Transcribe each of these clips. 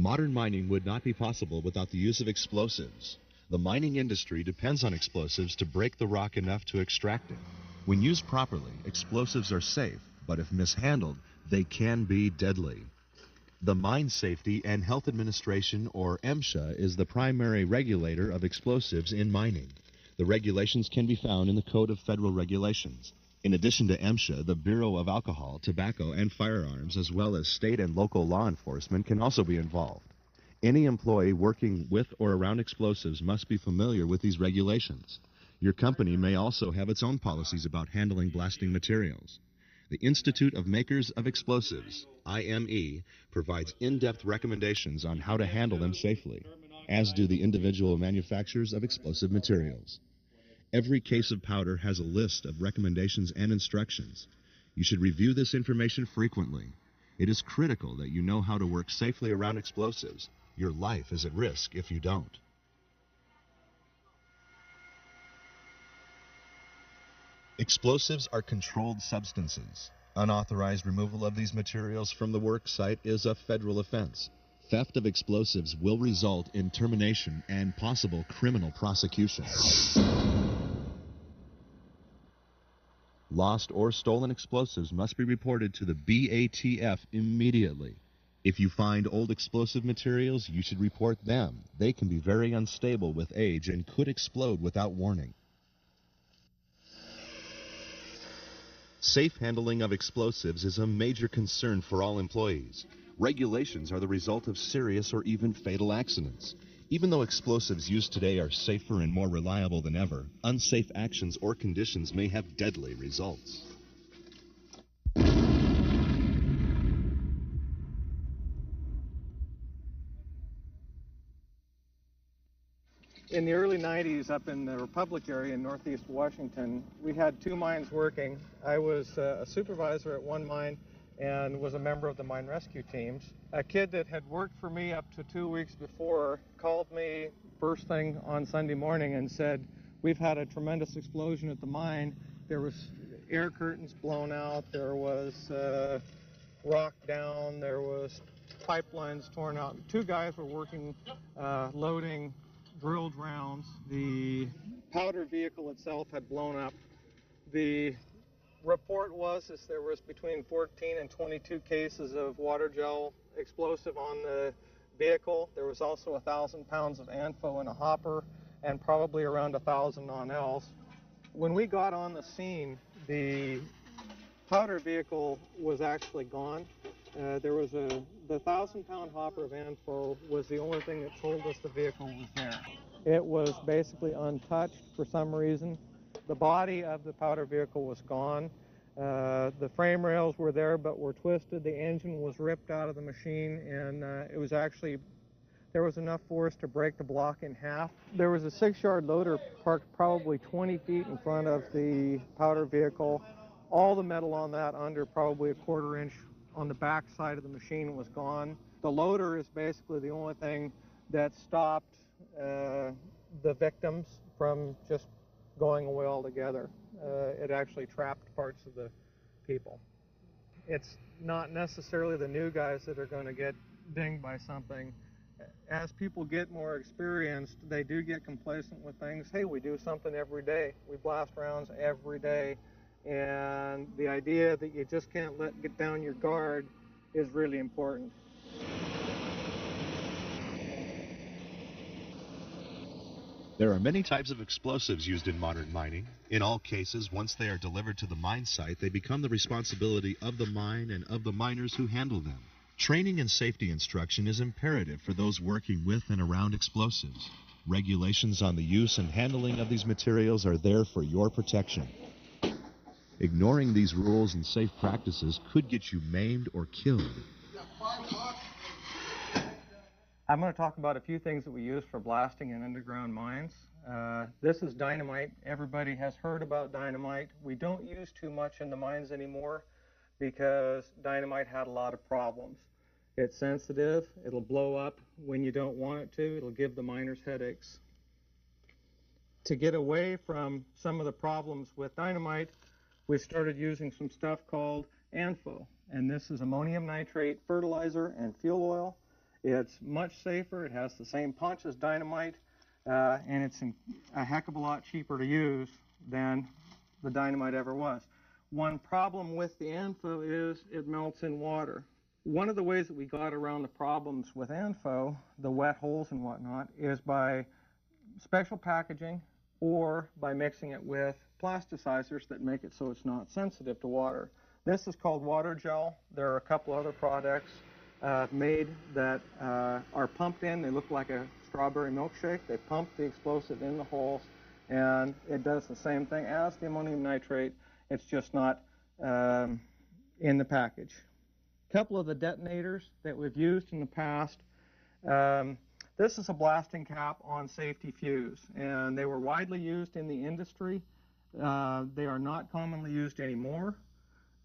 Modern mining would not be possible without the use of explosives. The mining industry depends on explosives to break the rock enough to extract it. When used properly, explosives are safe, but if mishandled, they can be deadly. The Mine Safety and Health Administration, or MSHA, is the primary regulator of explosives in mining. The regulations can be found in the Code of Federal Regulations. In addition to MSHA, the Bureau of Alcohol, Tobacco, and Firearms, as well as state and local law enforcement, can also be involved. Any employee working with or around explosives must be familiar with these regulations. Your company may also have its own policies about handling blasting materials. The Institute of Makers of Explosives, IME, provides in-depth recommendations on how to handle them safely, as do the individual manufacturers of explosive materials. Every case of powder has a list of recommendations and instructions. You should review this information frequently. It is critical that you know how to work safely around explosives. Your life is at risk if you don't. Explosives are controlled substances. Unauthorized removal of these materials from the work site is a federal offense. Theft of explosives will result in termination and possible criminal prosecution. Lost or stolen explosives must be reported to the BATF immediately. If you find old explosive materials, you should report them. They can be very unstable with age and could explode without warning. Safe handling of explosives is a major concern for all employees. Regulations are the result of serious or even fatal accidents. Even though explosives used today are safer and more reliable than ever, unsafe actions or conditions may have deadly results. In the early 90s, up in the Republic area in northeast Washington, we had two mines working. I was a supervisor at one mine and was a member of the mine rescue teams. A kid that had worked for me up to 2 weeks before called me first thing on Sunday morning and said, "We've had a tremendous explosion at the mine. There was air curtains blown out, there was rock down, there was pipelines torn out." Two guys were working loading drilled rounds. The powder vehicle itself had blown up. The report was there was between 14 and 22 cases of water gel explosive on the vehicle. There was also 1,000 pounds of ANFO in a hopper and probably around 1,000 non-Ls. When we got on the scene, the powder vehicle was actually gone. The 1,000-pound hopper of ANFO was the only thing that told us the vehicle was there. It was basically untouched for some reason. The body of the powder vehicle was gone. The frame rails were there but were twisted. The engine was ripped out of the machine, and there was enough force to break the block in half. There was a 6-yard loader parked probably 20 feet in front of the powder vehicle. All the metal on that under probably a 1/4 inch on the back side of the machine was gone. The loader is basically the only thing that stopped the victims from just going away altogether. It actually trapped parts of the people. It's not necessarily the new guys that are going to get dinged by something. As people get more experienced, they do get complacent with things. Hey, we do something every day. We blast rounds every day. And the idea that you just can't get down your guard is really important. There are many types of explosives used in modern mining. In all cases, once they are delivered to the mine site, they become the responsibility of the mine and of the miners who handle them. Training and safety instruction is imperative for those working with and around explosives. Regulations on the use and handling of these materials are there for your protection. Ignoring these rules and safe practices could get you maimed or killed. I'm going to talk about a few things that we use for blasting in underground mines. This is dynamite. Everybody has heard about dynamite. We don't use too much in the mines anymore because dynamite had a lot of problems. It's sensitive. It'll blow up when you don't want it to. It'll give the miners headaches. To get away from some of the problems with dynamite, we started using some stuff called ANFO, and this is ammonium nitrate fertilizer and fuel oil. It's much safer. It has the same punch as dynamite, and it's a heck of a lot cheaper to use than the dynamite ever was. One problem with the ANFO is it melts in water. One of the ways that we got around the problems with ANFO, the wet holes and whatnot, is by special packaging or by mixing it with plasticizers that make it so it's not sensitive to water. This is called water gel. There are a couple other products made that are pumped in. They look like a strawberry milkshake. They pump the explosive in the holes, and it does the same thing as the ammonium nitrate. It's just not in the package. A couple of the detonators that we've used in the past. This is a blasting cap on safety fuse, and they were widely used in the industry. They are not commonly used anymore.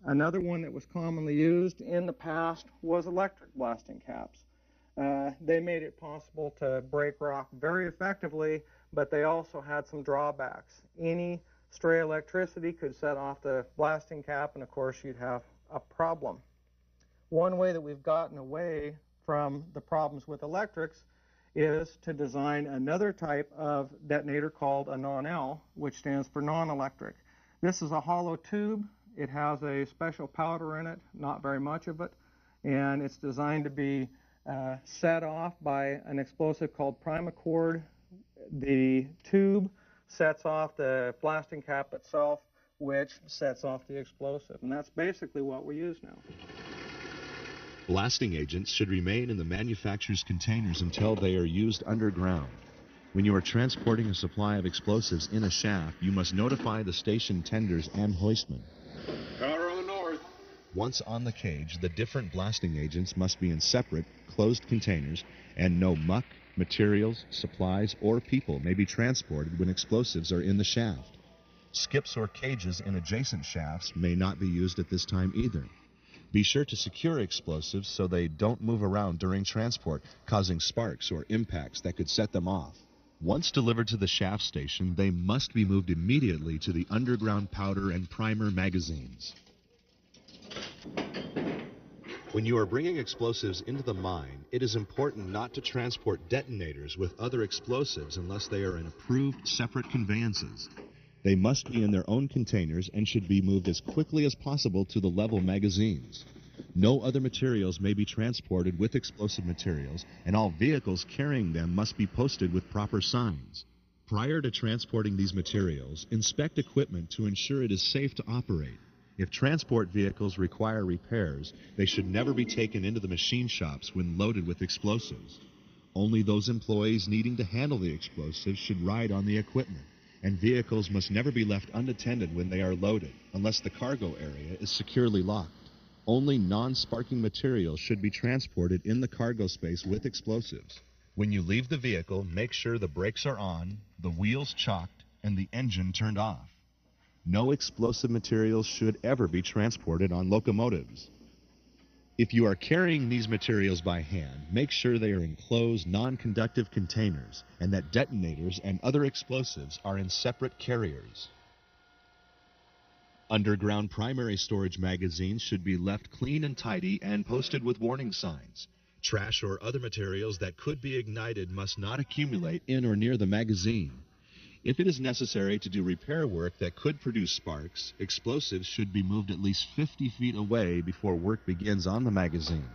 Another one that was commonly used in the past was electric blasting caps. They made it possible to break rock very effectively, but they also had some drawbacks. Any stray electricity could set off the blasting cap, and of course you'd have a problem. One way that we've gotten away from the problems with electrics is to design another type of detonator called a non-L, which stands for non-electric. This is a hollow tube. It has a special powder in it, not very much of it, and it's designed to be set off by an explosive called primacord. The tube sets off the blasting cap itself, which sets off the explosive, and that's basically what we use now. Blasting agents should remain in the manufacturer's containers until they are used underground. When you are transporting a supply of explosives in a shaft, you must notify the station tenders and hoistmen. Powder on the north. Once on the cage, the different blasting agents must be in separate, closed containers, and no muck, materials, supplies, or people may be transported when explosives are in the shaft. Skips or cages in adjacent shafts may not be used at this time either. Be sure to secure explosives so they don't move around during transport, causing sparks or impacts that could set them off. Once delivered to the shaft station, they must be moved immediately to the underground powder and primer magazines. When you are bringing explosives into the mine, it is important not to transport detonators with other explosives unless they are in approved separate conveyances. They must be in their own containers and should be moved as quickly as possible to the level magazines. No other materials may be transported with explosive materials, and all vehicles carrying them must be posted with proper signs. Prior to transporting these materials, inspect equipment to ensure it is safe to operate. If transport vehicles require repairs, they should never be taken into the machine shops when loaded with explosives. Only those employees needing to handle the explosives should ride on the equipment, and vehicles must never be left unattended when they are loaded, unless the cargo area is securely locked. Only non-sparking materials should be transported in the cargo space with explosives. When you leave the vehicle, make sure the brakes are on, the wheels chocked, and the engine turned off. No explosive materials should ever be transported on locomotives. If you are carrying these materials by hand, make sure they are in closed, non-conductive containers and that detonators and other explosives are in separate carriers. Underground primary storage magazines should be left clean and tidy and posted with warning signs. Trash or other materials that could be ignited must not accumulate in or near the magazine. If it is necessary to do repair work that could produce sparks, explosives should be moved at least 50 feet away before work begins on the magazine.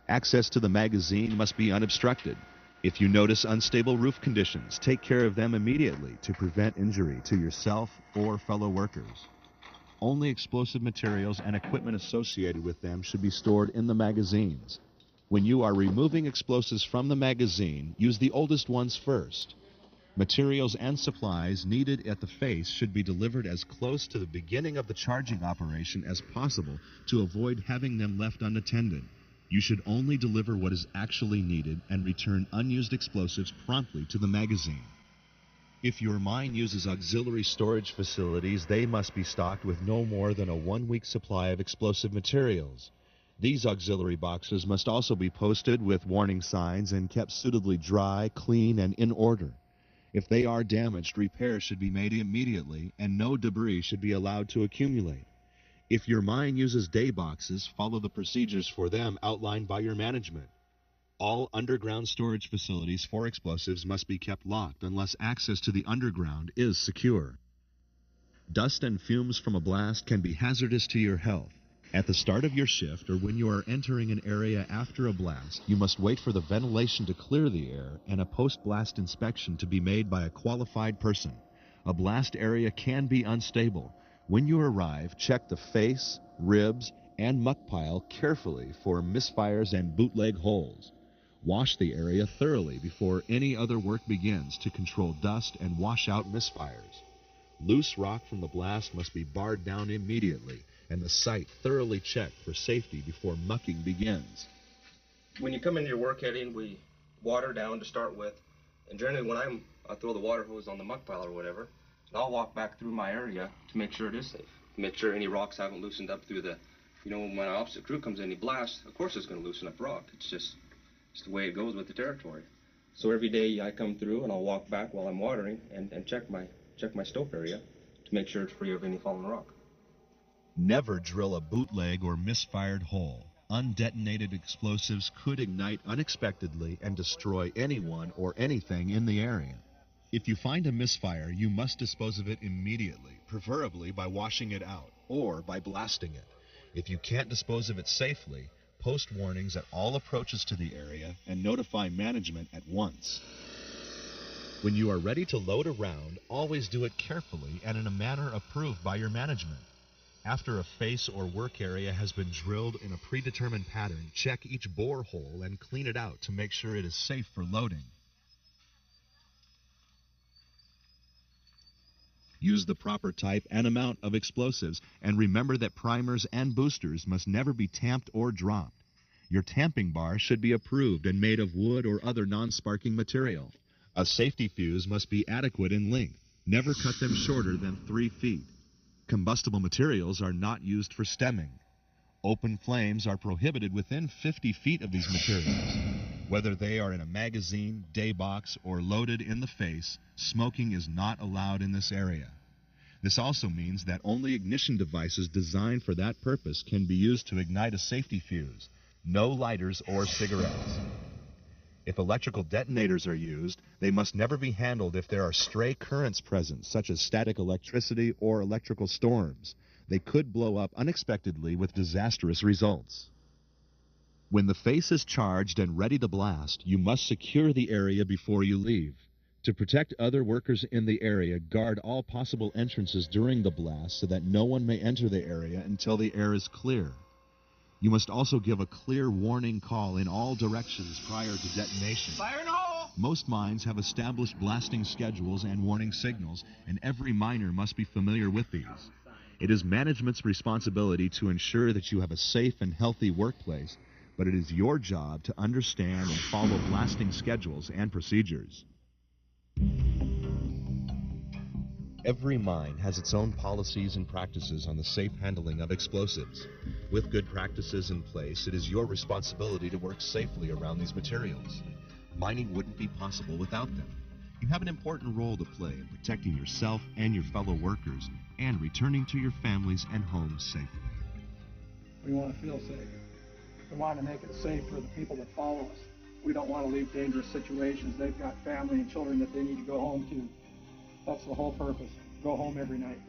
Access to the magazine must be unobstructed. If you notice unstable roof conditions, take care of them immediately to prevent injury to yourself or fellow workers. Only explosive materials and equipment associated with them should be stored in the magazines. When you are removing explosives from the magazine, use the oldest ones first. Materials and supplies needed at the face should be delivered as close to the beginning of the charging operation as possible to avoid having them left unattended. You should only deliver what is actually needed and return unused explosives promptly to the magazine. If your mine uses auxiliary storage facilities, they must be stocked with no more than a 1-week supply of explosive materials. These auxiliary boxes must also be posted with warning signs and kept suitably dry, clean, and in order. If they are damaged, repairs should be made immediately, and no debris should be allowed to accumulate. If your mine uses day boxes, follow the procedures for them outlined by your management. All underground storage facilities for explosives must be kept locked unless access to the underground is secure. Dust and fumes from a blast can be hazardous to your health. At the start of your shift or when you are entering an area after a blast, you must wait for the ventilation to clear the air and a post-blast inspection to be made by a qualified person. A blast area can be unstable. When you arrive, check the face, ribs, and muck pile carefully for misfires and bootleg holes. Wash the area thoroughly before any other work begins to control dust and wash out misfires. Loose rock from the blast must be barred down immediately and the site thoroughly checked for safety before mucking begins. When you come into your work heading, we water down to start with, and generally when I throw the water hose on the muck pile or whatever, and I'll walk back through my area to make sure it is safe, to make sure any rocks haven't loosened up through the, when my opposite crew comes in, he blasts, of course it's going to loosen up rock. It's just the way it goes with the territory. So every day I come through and I'll walk back while I'm watering and check my stope area to make sure it's free of any fallen rock. Never drill a bootleg or misfired hole. Undetonated explosives could ignite unexpectedly and destroy anyone or anything in the area. If you find a misfire, you must dispose of it immediately, preferably by washing it out or by blasting it. If you can't dispose of it safely, post warnings at all approaches to the area and notify management at once. When you are ready to load a round, always do it carefully and in a manner approved by your management. After a face or work area has been drilled in a predetermined pattern, check each bore hole and clean it out to make sure it is safe for loading. Use the proper type and amount of explosives, and remember that primers and boosters must never be tamped or dropped. Your tamping bar should be approved and made of wood or other non-sparking material. A safety fuse must be adequate in length. Never cut them shorter than 3 feet. Combustible materials are not used for stemming. Open flames are prohibited within 50 feet of these materials. Whether they are in a magazine, day box, or loaded in the face, smoking is not allowed in this area. This also means that only ignition devices designed for that purpose can be used to ignite a safety fuse. No lighters or cigarettes. If electrical detonators are used, they must never be handled if there are stray currents present, such as static electricity or electrical storms. They could blow up unexpectedly with disastrous results. When the face is charged and ready to blast, you must secure the area before you leave. To protect other workers in the area, guard all possible entrances during the blast so that no one may enter the area until the air is clear. You must also give a clear warning call in all directions prior to detonation. Fire in the hole! Most mines have established blasting schedules and warning signals, and every miner must be familiar with these. It is management's responsibility to ensure that you have a safe and healthy workplace, but it is your job to understand and follow blasting schedules and procedures. Every mine has its own policies and practices on the safe handling of explosives. With good practices in place, it is your responsibility to work safely around these materials. Mining wouldn't be possible without them. You have an important role to play in protecting yourself and your fellow workers and returning to your families and homes safely. We want to feel safe. We want to make it safe for the people that follow us. We don't want to leave dangerous situations. They've got family and children that they need to go home to. That's the whole purpose. Go home every night.